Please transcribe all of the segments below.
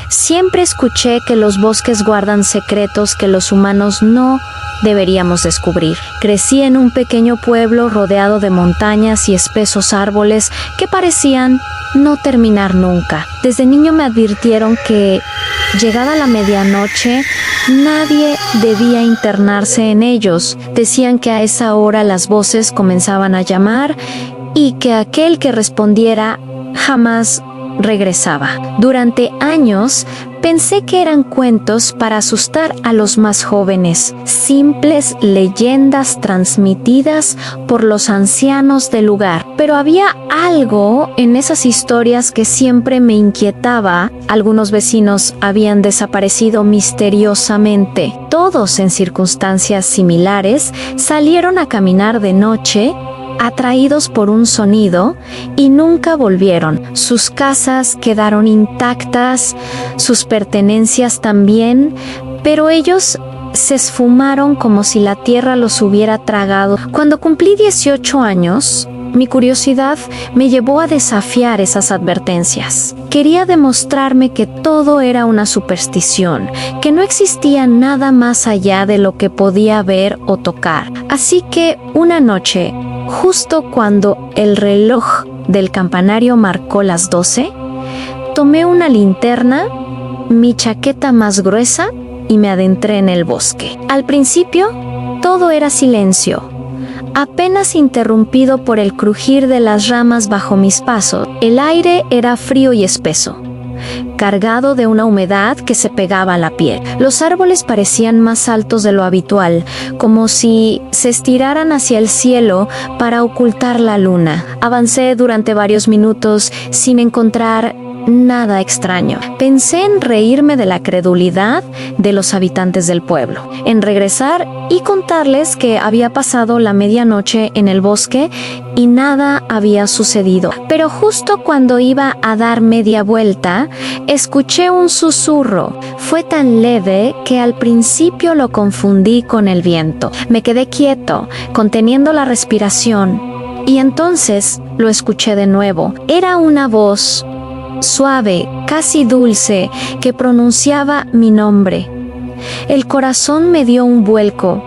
Siempre escuché que los bosques guardan secretos que los humanos no deberíamos descubrir. Crecí en un pequeño pueblo rodeado de montañas y espesos árboles que parecían no terminar nunca. Desde niño me advirtieron que, llegada la medianoche, nadie debía internarse en ellos. Decían que a esa hora las voces comenzaban a llamar y que aquel que respondiera jamás regresaba. Durante años pensé que eran cuentos para asustar a los más jóvenes, simples leyendas transmitidas por los ancianos del lugar. Pero había algo en esas historias que siempre me inquietaba. Algunos vecinos habían desaparecido misteriosamente. Todos, en circunstancias similares, salieron a caminar de noche, atraídos por un sonido, y nunca volvieron. Sus casas quedaron intactas, sus pertenencias también, pero ellos se esfumaron como si la tierra los hubiera tragado. Cuando cumplí 18 años, mi curiosidad me llevó a desafiar esas advertencias. Quería demostrarme que todo era una superstición, que no existía nada más allá de lo que podía ver o tocar. Así que una noche, justo cuando el reloj del campanario marcó las 12, tomé una linterna, mi chaqueta más gruesa y me adentré en el bosque. Al principio, todo era silencio, apenas interrumpido por el crujir de las ramas bajo mis pasos. El aire era frío y espeso, cargado de una humedad que se pegaba a la piel. Los árboles parecían más altos de lo habitual, como si se estiraran hacia el cielo para ocultar la luna. Avancé durante varios minutos sin encontrar nada extraño. Pensé en reírme de la credulidad de los habitantes del pueblo, en regresar y contarles que había pasado la medianoche en el bosque y nada había sucedido. Pero justo cuando iba a dar media vuelta, escuché un susurro. Fue tan leve que al principio lo confundí con el viento. Me quedé quieto, conteniendo la respiración, y entonces lo escuché de nuevo. Era una voz suave, casi dulce, que pronunciaba mi nombre. El corazón me dio un vuelco.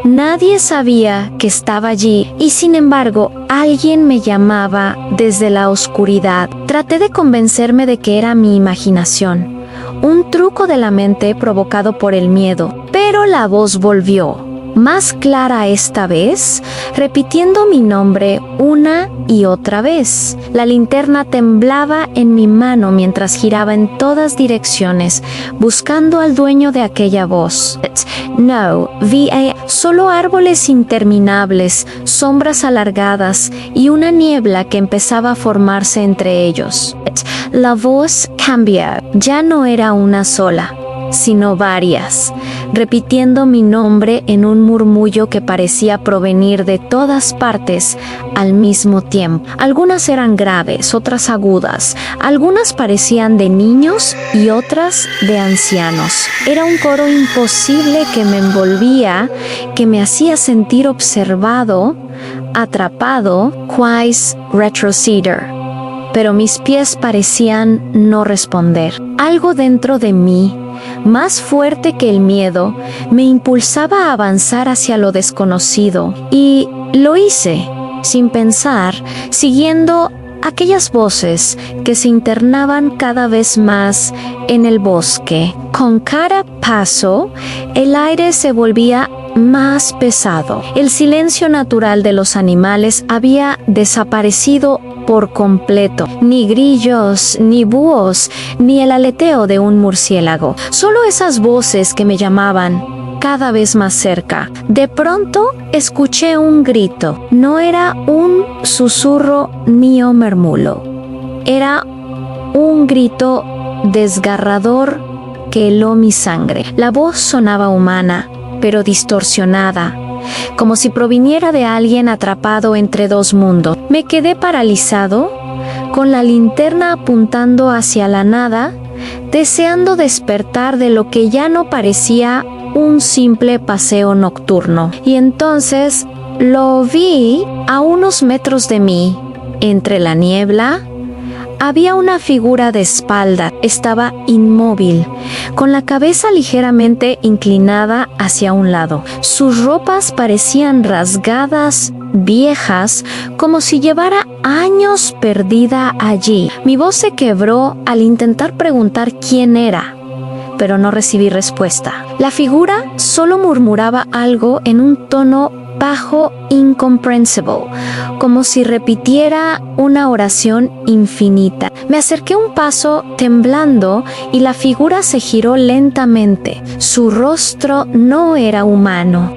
Nadie sabía que estaba allí y, sin embargo, alguien me llamaba desde la oscuridad. Traté de convencerme de que era mi imaginación, un truco de la mente provocado por el miedo, pero la voz volvió, más clara esta vez, repitiendo mi nombre una y otra vez. La linterna temblaba en mi mano mientras giraba en todas direcciones, buscando al dueño de aquella voz. No, vi solo árboles interminables, sombras alargadas y una niebla que empezaba a formarse entre ellos. La voz cambió. Ya no era una sola, sino varias, repitiendo mi nombre en un murmullo que parecía provenir de todas partes al mismo tiempo. Algunas eran graves, otras agudas, algunas parecían de niños y otras de ancianos. Era un coro imposible que me envolvía, que me hacía sentir observado, atrapado, quasi retroceder. Pero mis pies parecían no responder. Algo dentro de mí, más fuerte que el miedo, me impulsaba a avanzar hacia lo desconocido, y lo hice, sin pensar, siguiendo aquellas voces que se internaban cada vez más en el bosque. Con cada paso, el aire se volvía más pesado. El silencio natural de los animales había desaparecido por completo. Ni grillos, ni búhos, ni el aleteo de un murciélago. Solo esas voces que me llamaban cada vez más cerca. De pronto escuché un grito. No era un susurro ni un murmullo. Era un grito desgarrador que heló mi sangre. La voz sonaba humana, pero distorsionada, como si proviniera de alguien atrapado entre dos mundos. Me quedé paralizado, con la linterna apuntando hacia la nada, deseando despertar de lo que ya no parecía un simple paseo nocturno. Y entonces lo vi a unos metros de mí, entre la niebla, Había una figura de espalda, estaba inmóvil, con la cabeza ligeramente inclinada hacia un lado. Sus ropas parecían rasgadas, viejas, como si llevara años perdida allí. Mi voz se quebró al intentar preguntar quién era, pero no recibí respuesta. La figura solo murmuraba algo en un tono bajo, incomprehensible, como si repitiera una oración infinita. Me acerqué un paso temblando y la figura se giró lentamente. Su rostro no era humano.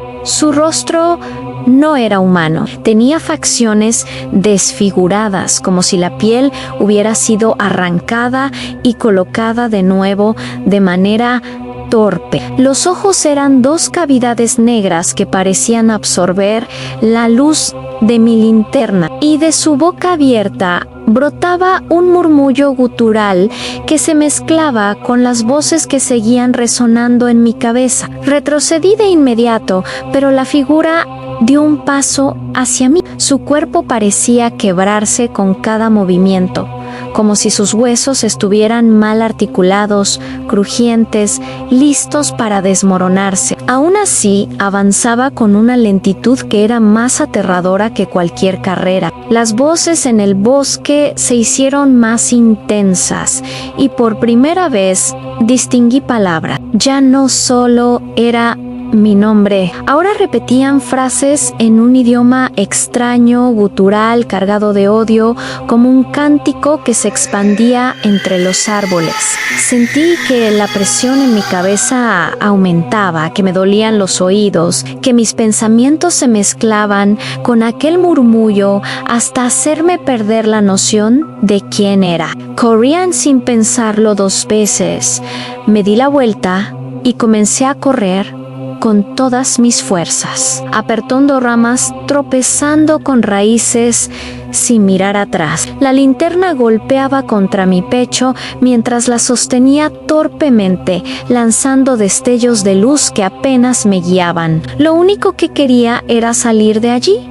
Tenía facciones desfiguradas, como si la piel hubiera sido arrancada y colocada de nuevo de manera torpe. Los ojos eran dos cavidades negras que parecían absorber la luz de mi linterna, y de su boca abierta brotaba un murmullo gutural que se mezclaba con las voces que seguían resonando en mi cabeza. Retrocedí de inmediato, pero la figura dio un paso hacia mí. Su cuerpo parecía quebrarse con cada movimiento, como si sus huesos estuvieran mal articulados, crujientes, listos para desmoronarse. Aún así, avanzaba con una lentitud que era más aterradora que cualquier carrera. Las voces en el bosque se hicieron más intensas y por primera vez distinguí palabras. Ya no solo era mi nombre. Ahora repetían frases en un idioma extraño, gutural, cargado de odio, como un cántico que se expandía entre los árboles. Sentí que la presión en mi cabeza aumentaba, que me dolían los oídos, que mis pensamientos se mezclaban con aquel murmullo hasta hacerme perder la noción de quién era. Corrían sin pensarlo 2 veces. Me di la vuelta y comencé a correr con todas mis fuerzas, apertando ramas, tropezando con raíces sin mirar atrás. La linterna golpeaba contra mi pecho mientras la sostenía torpemente, lanzando destellos de luz que apenas me guiaban. Lo único que quería era salir de allí,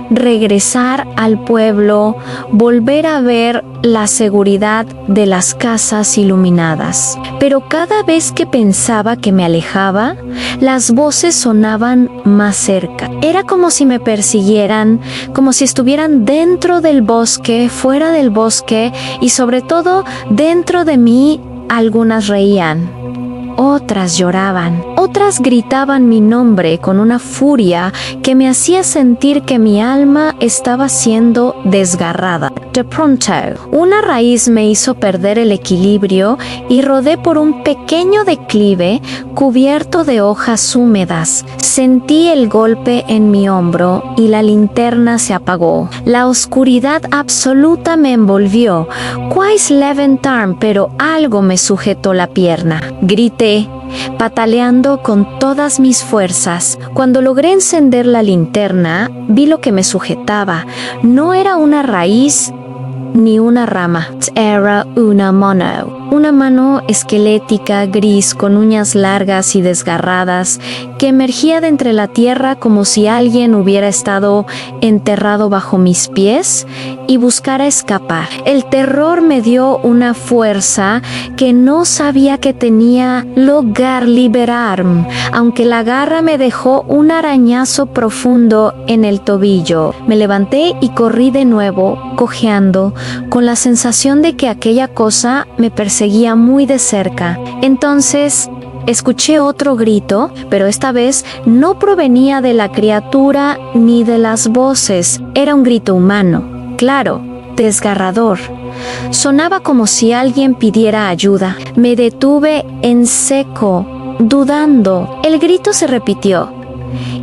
regresar al pueblo, volver a ver la seguridad de las casas iluminadas. Pero cada vez que pensaba que me alejaba, las voces sonaban más cerca. Era como si me persiguieran, como si estuvieran dentro del bosque, fuera del bosque y sobre todo dentro de mí. Algunas reían, otras lloraban, otras gritaban mi nombre con una furia que me hacía sentir que mi alma estaba siendo desgarrada. De pronto, una raíz me hizo perder el equilibrio y rodé por un pequeño declive cubierto de hojas húmedas. Sentí el golpe en mi hombro y la linterna se apagó. La oscuridad absoluta me envolvió. Quise levantarme, pero algo me sujetó la pierna. Grité, pataleando con todas mis fuerzas. Cuando logré encender la linterna, vi lo que me sujetaba. No era una raíz ni una rama. Era una mano esquelética, gris, con uñas largas y desgarradas, que emergía de entre la tierra como si alguien hubiera estado enterrado bajo mis pies y buscara escapar. El terror me dio una fuerza que no sabía que tenía lograr liberarme, aunque la garra me dejó un arañazo profundo en el tobillo. Me levanté y corrí de nuevo, cojeando, con la sensación de que aquella cosa me perseguía muy de cerca. Entonces escuché otro grito, pero esta vez no provenía de la criatura ni de las voces. Era un grito humano, claro, desgarrador. Sonaba como si alguien pidiera ayuda. Me detuve en seco, dudando. El grito se repitió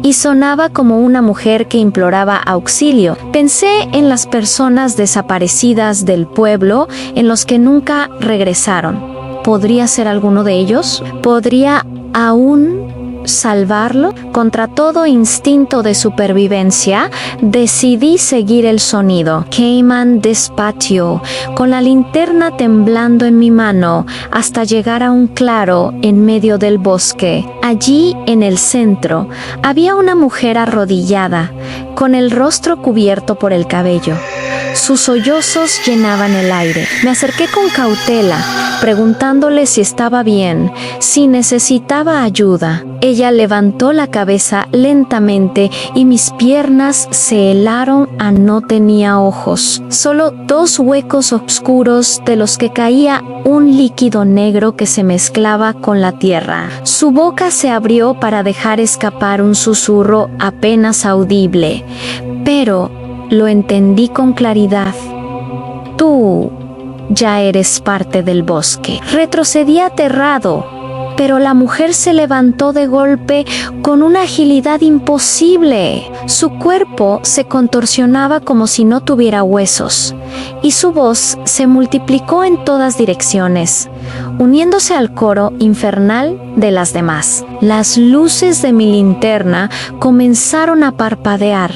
y sonaba como una mujer que imploraba auxilio. Pensé en las personas desaparecidas del pueblo, en los que nunca regresaron. ¿Podría ser alguno de ellos? ¿Podría aún salvarlo? Contra todo instinto de supervivencia, decidí seguir el sonido. Caminé despacio, con la linterna temblando en mi mano, hasta llegar a un claro en medio del bosque. Allí, en el centro, había una mujer arrodillada, con el rostro cubierto por el cabello. Sus sollozos llenaban el aire. Me acerqué con cautela, preguntándole si estaba bien, si necesitaba ayuda. Ella levantó la cabeza lentamente y mis piernas se helaron a no tenía ojos. Solo 2 huecos oscuros de los que caía un líquido negro que se mezclaba con la tierra. Su boca se abrió para dejar escapar un susurro apenas audible, pero lo entendí con claridad. Tú ya eres parte del bosque. Retrocedí aterrado, pero la mujer se levantó de golpe con una agilidad imposible. Su cuerpo se contorsionaba como si no tuviera huesos, y su voz se multiplicó en todas direcciones, uniéndose al coro infernal de las demás. Las luces de mi linterna comenzaron a parpadear.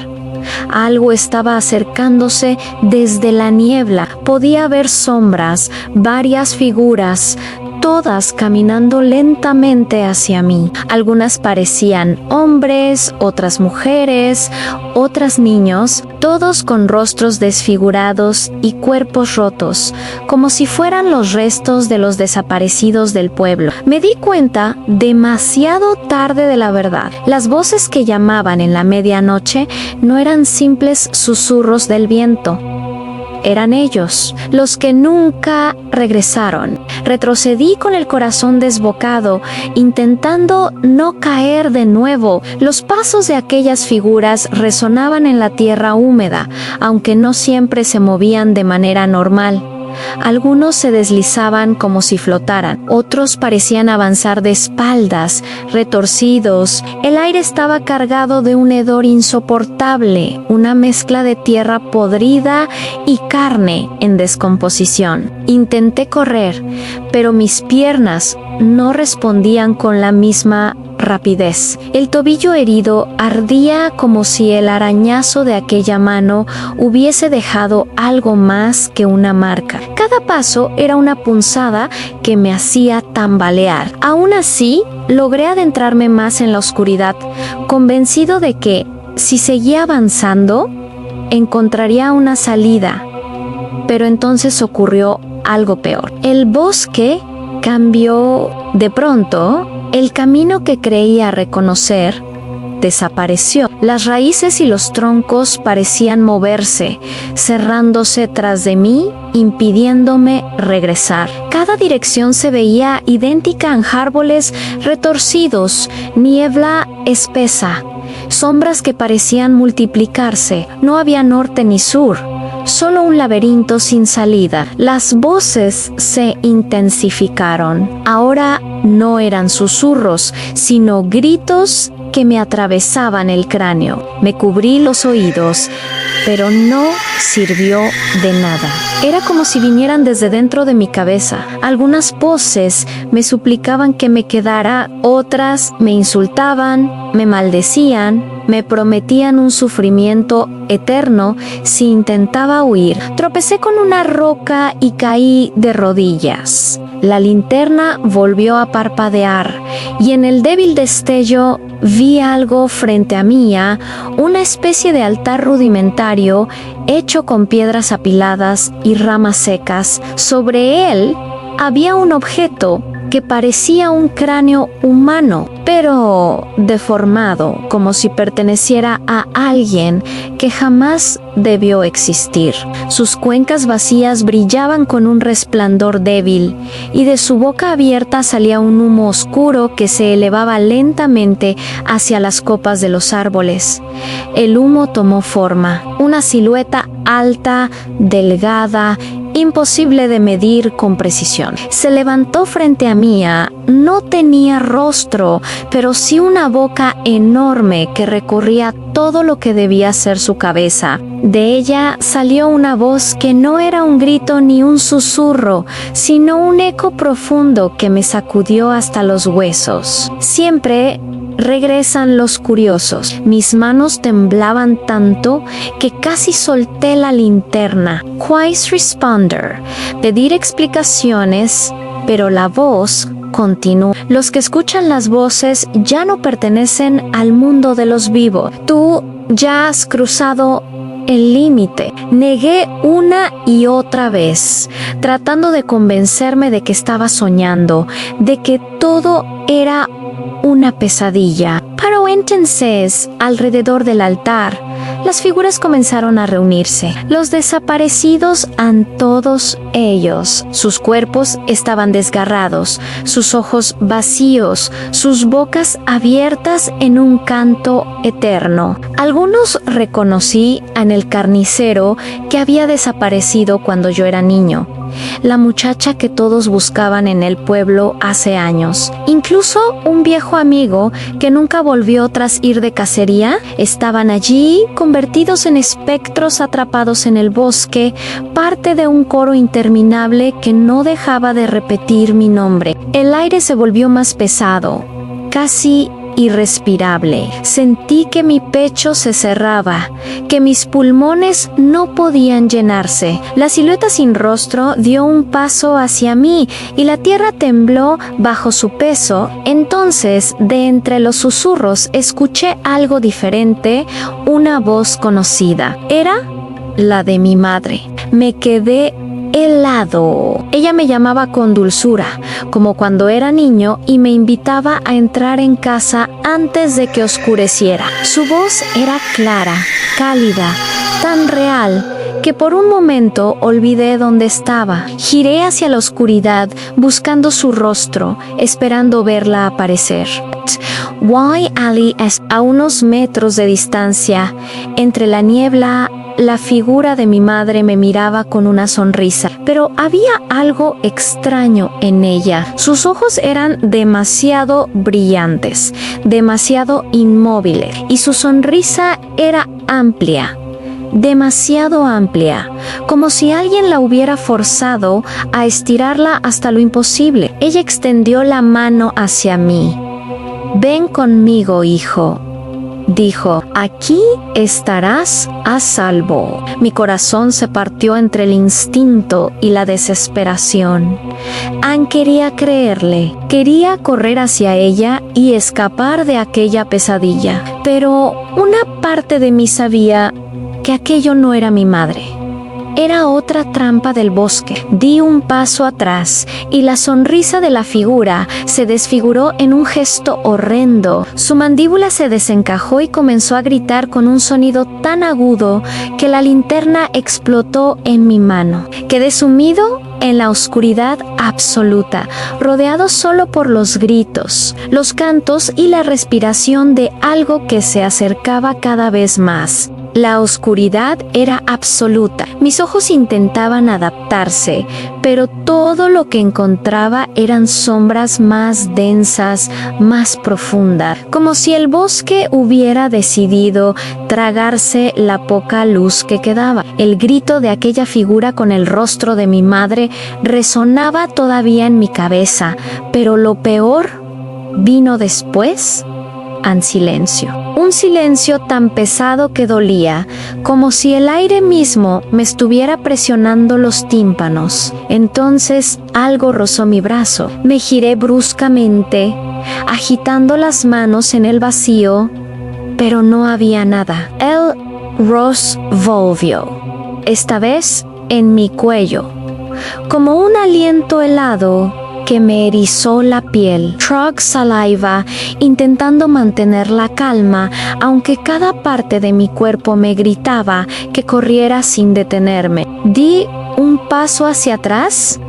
Algo estaba acercándose desde la niebla. Podía ver sombras, varias figuras, todas caminando lentamente hacia mí. Algunas parecían hombres, otras mujeres, otras niños, todos con rostros desfigurados y cuerpos rotos, como si fueran los restos de los desaparecidos del pueblo. Me di cuenta demasiado tarde de la verdad. Las voces que llamaban en la medianoche no eran simples susurros del viento. Eran ellos, los que nunca regresaron. Retrocedí con el corazón desbocado, intentando no caer de nuevo. Los pasos de aquellas figuras resonaban en la tierra húmeda, aunque no siempre se movían de manera normal. Algunos se deslizaban como si flotaran, otros parecían avanzar de espaldas, retorcidos. El aire estaba cargado de un hedor insoportable, una mezcla de tierra podrida y carne en descomposición. Intenté correr, pero mis piernas no respondían con la misma rapidez. El tobillo herido ardía como si el arañazo de aquella mano hubiese dejado algo más que una marca. Cada paso era una punzada que me hacía tambalear. Aún así, logré adentrarme más en la oscuridad, convencido de que, si seguía avanzando, encontraría una salida. Pero entonces ocurrió algo peor. El bosque cambió. De pronto, el camino que creía reconocer desapareció. Las raíces y los troncos parecían moverse, cerrándose tras de mí, impidiéndome regresar. Cada dirección se veía idéntica en árboles retorcidos, niebla espesa, sombras que parecían multiplicarse. No había norte ni sur, solo un laberinto sin salida. Las voces se intensificaron. Ahora no eran susurros, sino gritos que me atravesaban el cráneo. Me cubrí los oídos, pero no sirvió de nada. Era como si vinieran desde dentro de mi cabeza. Algunas voces me suplicaban que me quedara, otras me insultaban, me maldecían, me prometían un sufrimiento eterno si intentaba huir. Tropecé con una roca y caí de rodillas. La linterna volvió a parpadear y en el débil destello vi algo frente a mí, una especie de altar rudimentario hecho con piedras apiladas y ramas secas. Sobre él había un objeto que parecía un cráneo humano, pero deformado, como si perteneciera a alguien que jamás debió existir. Sus cuencas vacías brillaban con un resplandor débil, y de su boca abierta salía un humo oscuro que se elevaba lentamente hacia las copas de los árboles. El humo tomó forma, una silueta alta, delgada, imposible de medir con precisión. Se levantó frente a mí. No tenía rostro, pero sí una boca enorme que recorría todo lo que debía ser su cabeza. De ella salió una voz que no era un grito ni un susurro, sino un eco profundo que me sacudió hasta los huesos. Siempre regresan los curiosos. Mis manos temblaban tanto que casi solté la linterna. Quiet responder. Pedir explicaciones, pero la voz continuó. Los que escuchan las voces ya no pertenecen al mundo de los vivos. Tú ya has cruzado el límite. Negué una y otra vez, tratando de convencerme de que estaba soñando, de que todo era una pesadilla. Pero entonces, alrededor del altar, las figuras comenzaron a reunirse. Los desaparecidos eran todos ellos. Sus cuerpos estaban desgarrados, sus ojos vacíos, sus bocas abiertas en un canto eterno. Algunos reconocí en el carnicero que había desaparecido cuando yo era niño, la muchacha que todos buscaban en el pueblo hace años. Incluso un viejo amigo que nunca volvió tras ir de cacería. Estaban allí, convertidos en espectros atrapados en el bosque, parte de un coro interminable que no dejaba de repetir mi nombre. El aire se volvió más pesado, casi irrespirable. Sentí que mi pecho se cerraba, que mis pulmones no podían llenarse. La silueta sin rostro dio un paso hacia mí y la tierra tembló bajo su peso. Entonces, de entre los susurros, escuché algo diferente, una voz conocida. Era la de mi madre. Me quedé helado. Ella me llamaba con dulzura, como cuando era niño, y me invitaba a entrar en casa antes de que oscureciera. Su voz era clara, cálida, tan real que por un momento olvidé dónde estaba. Giré hacia la oscuridad, buscando su rostro, esperando verla aparecer. Why Ali es a unos metros de distancia. Entre la niebla, la figura de mi madre me miraba con una sonrisa, pero había algo extraño en ella. Sus ojos eran demasiado brillantes, demasiado inmóviles, y su sonrisa era amplia, demasiado amplia, como si alguien la hubiera forzado a estirarla hasta lo imposible. Ella extendió la mano hacia mí. «Ven conmigo, hijo», dijo, «aquí estarás a salvo». Mi corazón se partió entre el instinto y la desesperación. Anne quería creerle, quería correr hacia ella y escapar de aquella pesadilla. Pero una parte de mí sabía que aquello no era mi madre. Era otra trampa del bosque. Di un paso atrás y la sonrisa de la figura se desfiguró en un gesto horrendo. Su mandíbula se desencajó y comenzó a gritar con un sonido tan agudo que la linterna explotó en mi mano. Quedé sumido en la oscuridad absoluta, rodeado solo por los gritos, los cantos y la respiración de algo que se acercaba cada vez más. La oscuridad era absoluta. Mis ojos intentaban adaptarse, pero todo lo que encontraba eran sombras más densas, más profundas, como si el bosque hubiera decidido tragarse la poca luz que quedaba. El grito de aquella figura con el rostro de mi madre resonaba todavía en mi cabeza, pero lo peor vino después. En silencio. Un silencio tan pesado que dolía, como si el aire mismo me estuviera presionando los tímpanos. Entonces algo rozó mi brazo. Me giré bruscamente, agitando las manos en el vacío, pero no había nada. El Ross volvió, esta vez en mi cuello, como un aliento helado que me erizó la piel. Trug saliva, intentando mantener la calma, aunque cada parte de mi cuerpo me gritaba que corriera sin detenerme. Di un paso hacia atrás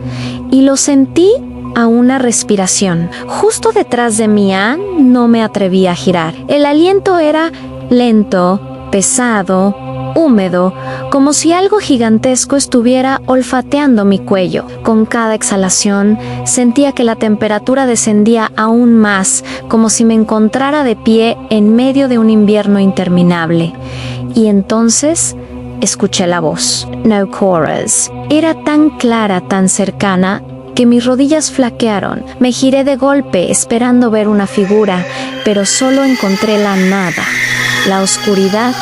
y lo sentí a una respiración. Justo detrás de mí, Anne, no me atreví a girar. El aliento era lento, pesado, húmedo, como si algo gigantesco estuviera olfateando mi cuello. Con cada exhalación sentía que la temperatura descendía aún más, como si me encontrara de pie en medio de un invierno interminable. Y entonces escuché la voz. No chorus. Era tan clara, tan cercana, que mis rodillas flaquearon. Me giré de golpe esperando ver una figura, pero solo encontré la nada, la oscuridad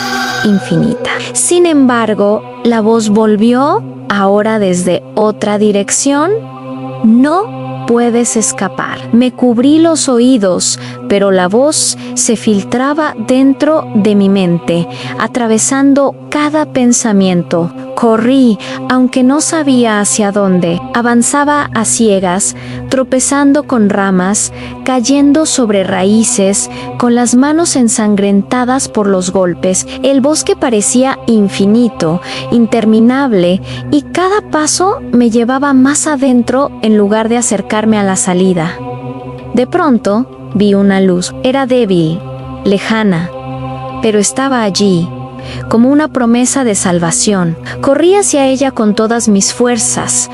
infinita. Sin embargo, la voz volvió, ahora desde otra dirección. No puedes escapar. Me cubrí los oídos, pero la voz se filtraba dentro de mi mente, atravesando cada pensamiento. Corrí, aunque no sabía hacia dónde. Avanzaba a ciegas, tropezando con ramas, cayendo sobre raíces, con las manos ensangrentadas por los golpes. El bosque parecía infinito, interminable, y cada paso me llevaba más adentro en lugar de acercarme a la salida. De pronto, vi una luz. Era débil, lejana, pero estaba allí, como una promesa de salvación. Corrí hacia ella con todas mis fuerzas,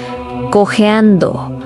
cojeando,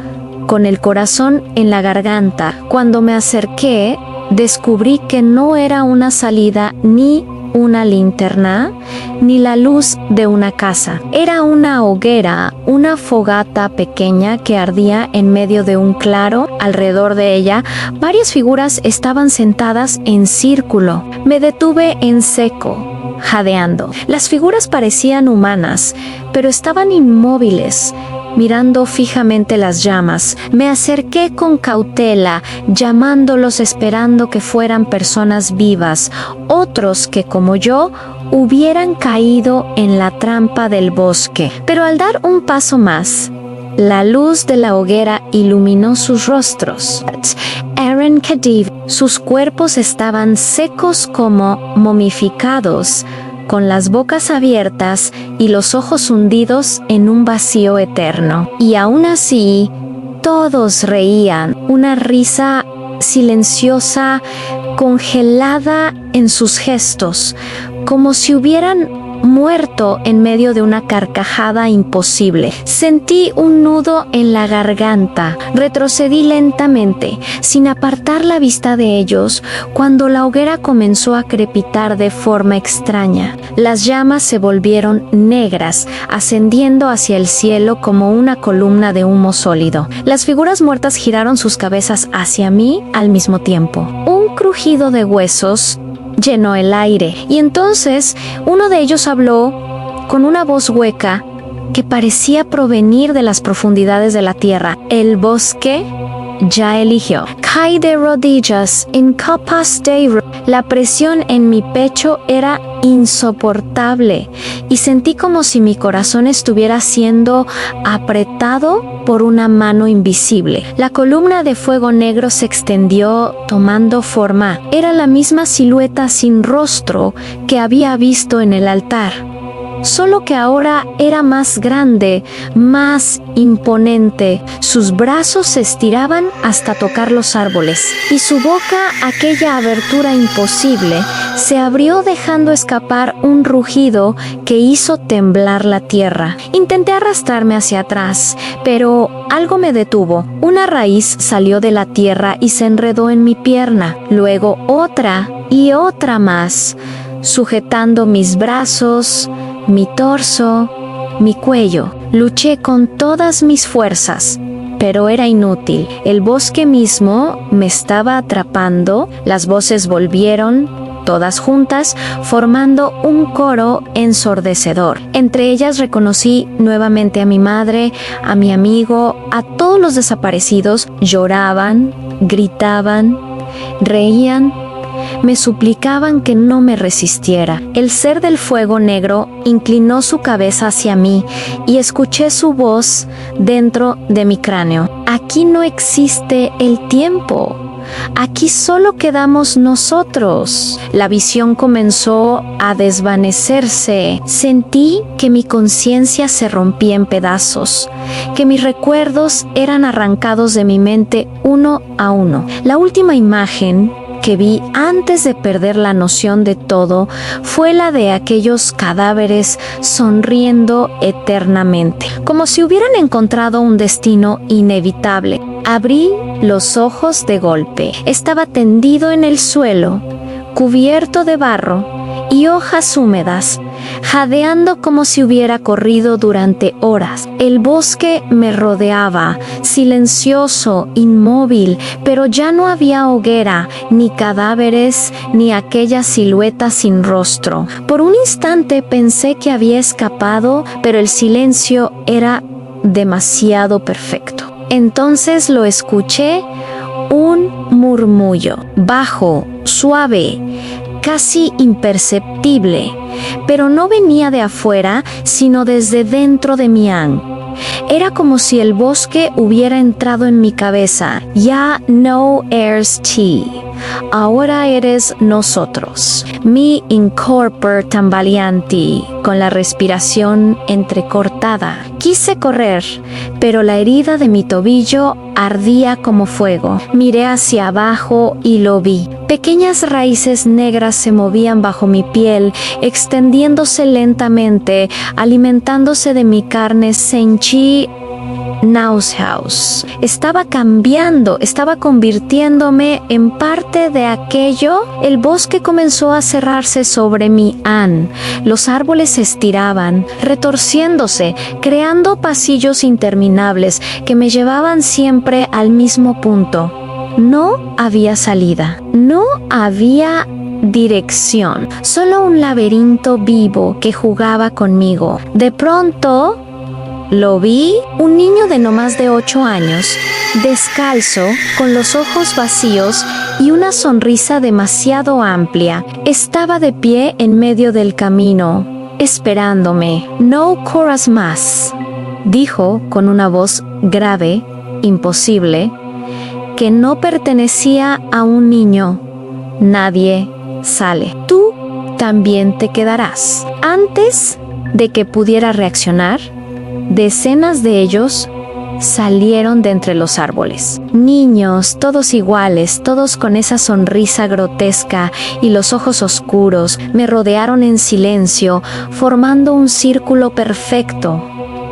con el corazón en la garganta. Cuando me acerqué, descubrí que no era una salida ni una linterna, ni la luz de una casa. Era una hoguera, una fogata pequeña que ardía en medio de un claro. Alrededor de ella, varias figuras estaban sentadas en círculo. Me detuve en seco, jadeando. Las figuras parecían humanas, pero estaban inmóviles, mirando fijamente las llamas. Me acerqué con cautela, llamándolos, esperando que fueran personas vivas, otros que, como yo, hubieran caído en la trampa del bosque. Pero al dar un paso más, la luz de la hoguera iluminó sus rostros. Eran Khedive. Sus cuerpos estaban secos como momificados, con las bocas abiertas y los ojos hundidos en un vacío eterno. Y aún así, todos reían, una risa silenciosa, congelada en sus gestos, como si hubieran muerto en medio de una carcajada imposible. Sentí un nudo en la garganta. Retrocedí lentamente, sin apartar la vista de ellos, cuando la hoguera comenzó a crepitar de forma extraña. Las llamas se volvieron negras, ascendiendo hacia el cielo como una columna de humo sólido. Las figuras muertas giraron sus cabezas hacia mí al mismo tiempo. Un crujido de huesos llenó el aire, y entonces uno de ellos habló con una voz hueca que parecía provenir de las profundidades de la tierra. El bosque ya eligió. Caí de rodillas, incapaz de... La presión en mi pecho era insoportable y sentí como si mi corazón estuviera siendo apretado por una mano invisible. La columna de fuego negro se extendió tomando forma. Era la misma silueta sin rostro que había visto en el altar, solo que ahora era más grande, más imponente. Sus brazos se estiraban hasta tocar los árboles, y su boca, aquella abertura imposible, se abrió dejando escapar un rugido que hizo temblar la tierra. Intenté arrastrarme hacia atrás, pero algo me detuvo. Una raíz salió de la tierra y se enredó en mi pierna, luego otra y otra más, sujetando mis brazos, mi torso, mi cuello. Luché con todas mis fuerzas, pero era inútil. El bosque mismo me estaba atrapando. Las voces volvieron, todas juntas, formando un coro ensordecedor. Entre ellas reconocí nuevamente a mi madre, a mi amigo, a todos los desaparecidos. Lloraban, gritaban, reían. Me suplicaban que no me resistiera. El ser del fuego negro inclinó su cabeza hacia mí y escuché su voz dentro de mi cráneo. Aquí no existe el tiempo. Aquí solo quedamos nosotros. La visión comenzó a desvanecerse. Sentí que mi conciencia se rompía en pedazos, que mis recuerdos eran arrancados de mi mente uno a uno. La última imagen que vi antes de perder la noción de todo fue la de aquellos cadáveres sonriendo eternamente, como si hubieran encontrado un destino inevitable. Abrí los ojos de golpe. Estaba tendido en el suelo, cubierto de barro y hojas húmedas, jadeando como si hubiera corrido durante horas. El bosque me rodeaba, silencioso, inmóvil, pero ya no había hoguera, ni cadáveres, ni aquella silueta sin rostro. Por un instante pensé que había escapado, pero el silencio era demasiado perfecto. Entonces lo escuché, un murmullo, bajo, suave, casi imperceptible, pero no venía de afuera, sino desde dentro de mi an. Era como si el bosque hubiera entrado en mi cabeza. Ya no eres ti. Ahora eres nosotros. Mi incorpor tambaleante, con la respiración entrecortada. Quise correr, pero la herida de mi tobillo ardía como fuego. Miré hacia abajo y lo vi. Pequeñas raíces negras se movían bajo mi piel, extendiéndose lentamente, alimentándose de mi carne. Sentí náuseas. Estaba cambiando, estaba convirtiéndome en parte de aquello. El bosque comenzó a cerrarse sobre mi an. Los árboles se estiraban, retorciéndose, creando pasillos interminables que me llevaban siempre al mismo punto. No había salida, no había dirección, solo un laberinto vivo que jugaba conmigo. De pronto lo vi, un niño de no más de 8 años, descalzo, con los ojos vacíos y una sonrisa demasiado amplia. Estaba de pie en medio del camino, esperándome. No corras más, dijo con una voz grave, imposible, que no pertenecía a un niño. Nadie sale. Tú también te quedarás. Antes de que pudiera reaccionar, decenas de ellos salieron de entre los árboles. Niños, todos iguales, todos con esa sonrisa grotesca y los ojos oscuros, me rodearon en silencio, formando un círculo perfecto.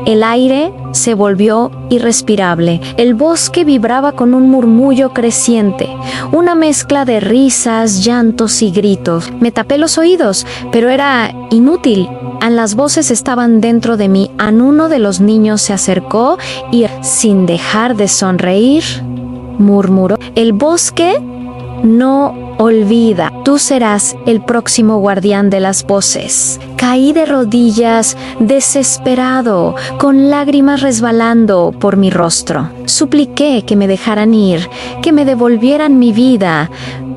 El aire se volvió irrespirable. El bosque vibraba con un murmullo creciente, una mezcla de risas, llantos y gritos. Me tapé los oídos, pero era inútil. Las voces estaban dentro de mí. Uno de los niños se acercó y, sin dejar de sonreír, murmuró: el bosque no olvida. Tú serás el próximo guardián de las voces. Caí de rodillas, desesperado, con lágrimas resbalando por mi rostro. Supliqué que me dejaran ir, que me devolvieran mi vida,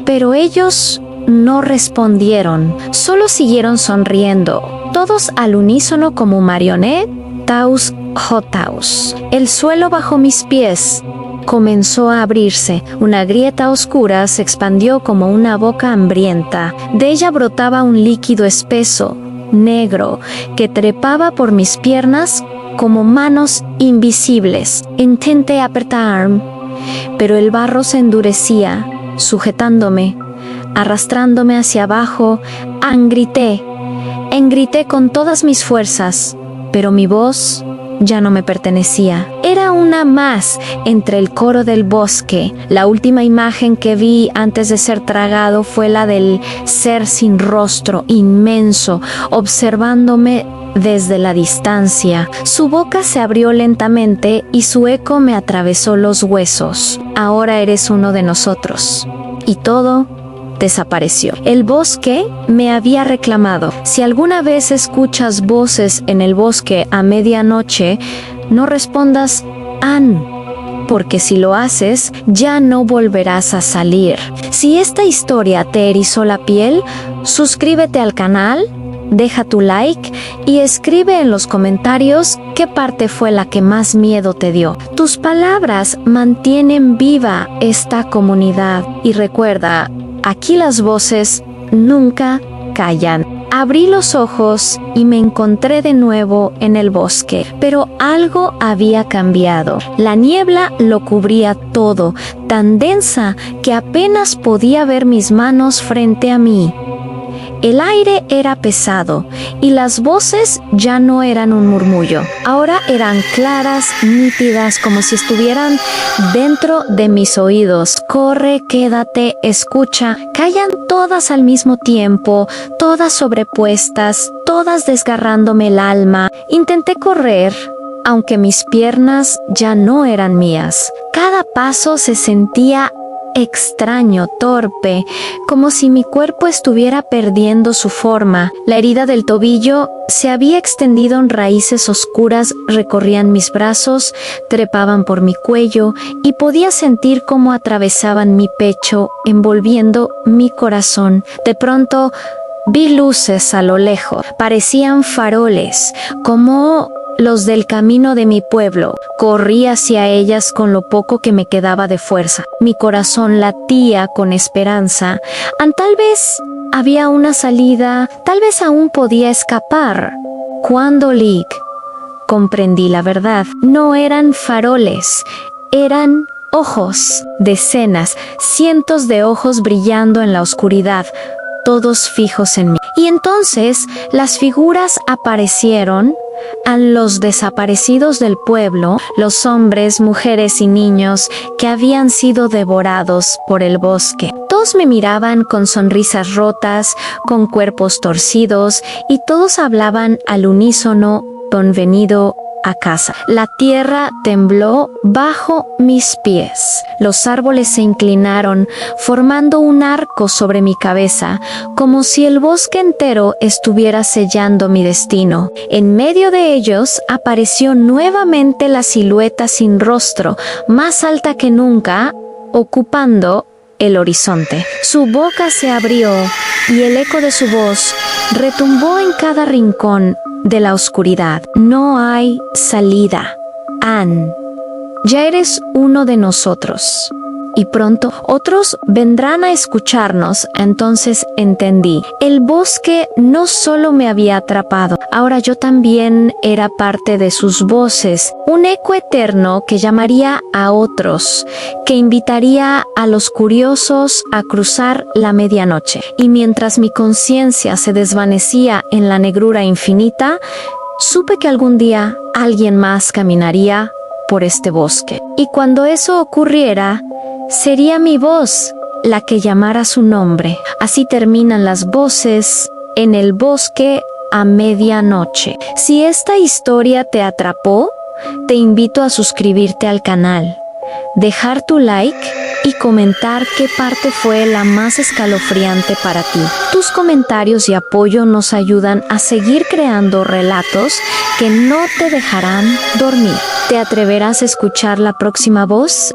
pero ellos no respondieron, solo siguieron sonriendo, todos al unísono como marionette. Taus Jotaus. El suelo bajo mis pies comenzó a abrirse. Una grieta oscura se expandió como una boca hambrienta. De ella brotaba un líquido espeso, negro, que trepaba por mis piernas como manos invisibles. Intenté apretar, pero el barro se endurecía, sujetándome, arrastrándome hacia abajo. Grité con todas mis fuerzas, pero mi voz ya no me pertenecía. Era una más entre el coro del bosque. La última imagen que vi antes de ser tragado fue la del ser sin rostro, inmenso, observándome desde la distancia. Su boca se abrió lentamente y su eco me atravesó los huesos. Ahora eres uno de nosotros. Y todo desapareció. El bosque me había reclamado. Si alguna vez escuchas voces en el bosque a medianoche, no respondas "an", porque si lo haces, ya no volverás a salir. Si esta historia te erizó la piel, suscríbete al canal, deja tu like y escribe en los comentarios qué parte fue la que más miedo te dio. Tus palabras mantienen viva esta comunidad. Y recuerda, aquí las voces nunca callan. Abrí los ojos y me encontré de nuevo en el bosque, pero algo había cambiado. La niebla lo cubría todo, tan densa que apenas podía ver mis manos frente a mí. El aire era pesado y las voces ya no eran un murmullo. Ahora eran claras, nítidas, como si estuvieran dentro de mis oídos. Corre, quédate, escucha. Callan todas al mismo tiempo, todas sobrepuestas, todas desgarrándome el alma. Intenté correr, aunque mis piernas ya no eran mías. Cada paso se sentía extraño, torpe, como si mi cuerpo estuviera perdiendo su forma. La herida del tobillo se había extendido en raíces oscuras, recorrían mis brazos, trepaban por mi cuello y podía sentir cómo atravesaban mi pecho, envolviendo mi corazón. De pronto vi luces a lo lejos, parecían faroles, como los del camino de mi pueblo. Corrí hacia ellas con lo poco que me quedaba de fuerza. Mi corazón latía con esperanza. Tal vez había una salida, tal vez aún podía escapar. Cuando comprendí la verdad, no eran faroles, eran ojos, decenas, cientos de ojos brillando en la oscuridad, todos fijos en mí. Y entonces las figuras aparecieron. A los desaparecidos del pueblo, los hombres, mujeres y niños que habían sido devorados por el bosque. Todos me miraban con sonrisas rotas, con cuerpos torcidos, y todos hablaban al unísono: bienvenido a casa. La tierra tembló bajo mis pies. Los árboles se inclinaron, formando un arco sobre mi cabeza, como si el bosque entero estuviera sellando mi destino. En medio de ellos apareció nuevamente la silueta sin rostro, más alta que nunca, ocupando el horizonte. Su boca se abrió y el eco de su voz retumbó en cada rincón de la oscuridad. No hay salida, Anne. Ya eres uno de nosotros. Y pronto otros vendrán a escucharnos. Entonces entendí. El bosque no solo me había atrapado, ahora yo también era parte de sus voces. Un eco eterno que llamaría a otros, que invitaría a los curiosos a cruzar la medianoche. Y mientras mi conciencia se desvanecía en la negrura infinita, supe que algún día alguien más caminaría por este bosque. Y cuando eso ocurriera, sería mi voz la que llamara su nombre. Así terminan las voces en el bosque a medianoche. Si esta historia te atrapó, te invito a suscribirte al canal, dejar tu like y comentar qué parte fue la más escalofriante para ti. Tus comentarios y apoyo nos ayudan a seguir creando relatos que no te dejarán dormir. ¿Te atreverás a escuchar la próxima voz?